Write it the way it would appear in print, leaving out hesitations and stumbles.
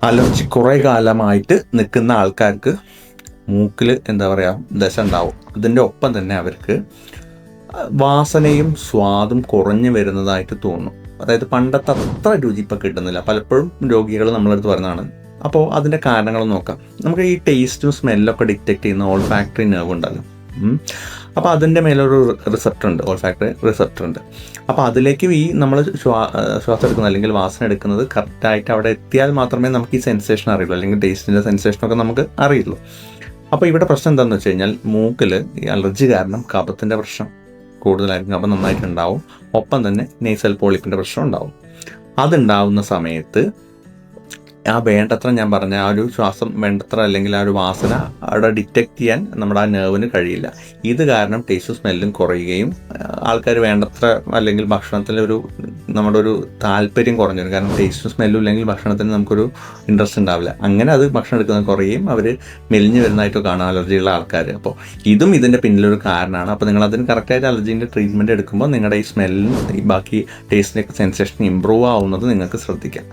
Allergy കുറേ കാലമായിട്ട് നിൽക്കുന്ന ആൾക്കാർക്ക് മൂക്കിൽ എന്താ പറയുക ദശ ഉണ്ടാവും. അതിൻ്റെ ഒപ്പം തന്നെ അവർക്ക് വാസനയും സ്വാദും കുറഞ്ഞു വരുന്നതായിട്ട് തോന്നും. അതായത് പണ്ടത്തെ അത്ര രുചി ഇപ്പം കിട്ടുന്നില്ല. പലപ്പോഴും രോഗികൾ നമ്മളടുത്ത് പറയുന്നതാണ്. അപ്പോൾ അതിൻ്റെ കാരണങ്ങൾ നോക്കാം. നമുക്ക് ഈ ടേസ്റ്റും സ്മെല്ലൊക്കെ ഡിറ്റക്ട് ചെയ്യുന്ന ഓൾഫാക്ടറി നെർവ് ഉണ്ടല്ലോ. അപ്പോൾ അതിൻ്റെ മേലൊരു റിസപ്റ്റർ ഉണ്ട്, ഓൾഫാക്ടറി റിസപ്റ്റർ ഉണ്ട്. അപ്പോൾ അതിലേക്ക് ഈ നമ്മൾ ശ്വാസം എടുക്കുന്നത് അല്ലെങ്കിൽ വാസന എടുക്കുന്നത് കറക്റ്റായിട്ട് അവിടെ എത്തിയാൽ മാത്രമേ നമുക്ക് ഈ സെൻസേഷൻ അറിയുള്ളൂ, അല്ലെങ്കിൽ ടേസ്റ്റിൻ്റെ സെൻസേഷനൊക്കെ നമുക്ക് അറിയുള്ളൂ. അപ്പോൾ ഇവിടെ പ്രശ്നം എന്താണെന്ന് വെച്ച് കഴിഞ്ഞാൽ മൂക്കിൽ ഈ അലർജി കാരണം കഫത്തിൻ്റെ പ്രശ്നം കൂടുതലായിരിക്കും, കഫം നന്നായിട്ടുണ്ടാവും. ഒപ്പം തന്നെ നേസൽ പോളിപ്പിൻ്റെ പ്രശ്നം ഉണ്ടാവും. അതുണ്ടാവുന്ന സമയത്ത് വേണ്ടത്ര ഞാൻ പറഞ്ഞ ആ ഒരു ശ്വാസം വേണ്ടത്ര അല്ലെങ്കിൽ ആ ഒരു വാസന അവിടെ ഡിറ്റക്ട് ചെയ്യാൻ നമ്മുടെ ആ നെർവിന് കഴിയില്ല. ഇത് കാരണം ടേസ്റ്റും സ്മെല്ലും കുറയുകയും ആൾക്കാർ വേണ്ടത്ര അല്ലെങ്കിൽ ഭക്ഷണത്തിലൊരു നമ്മുടെ ഒരു താല്പര്യം കുറഞ്ഞു വരും. കാരണം ടേസ്റ്റും സ്മെല്ലും ഇല്ലെങ്കിൽ ഭക്ഷണത്തിന് നമുക്കൊരു ഇൻട്രസ്റ്റ് ഉണ്ടാവില്ല. അങ്ങനെ അത് ഭക്ഷണം എടുക്കുന്നത് കുറയുകയും അവർ മെലിഞ്ഞു വരുന്നതായിട്ട് കാണാം അലർജിയുള്ള ആൾക്കാർ. അപ്പോൾ ഇതും ഇതിൻ്റെ പിന്നിലൊരു കാരണമാണ്. അപ്പോൾ നിങ്ങൾ അതിന് കറക്റ്റായിട്ട് അലർജീൻ്റെ ട്രീറ്റ്മെൻറ്റ് എടുക്കുമ്പോൾ നിങ്ങളുടെ ഈ സ്മെല്ലിനും ഈ ബാക്കി ടേസ്റ്റിൻ്റെയൊക്കെ സെൻസേഷൻ ഇമ്പ്രൂവ് ആവുന്നത് നിങ്ങൾക്ക് ശ്രദ്ധിക്കാം.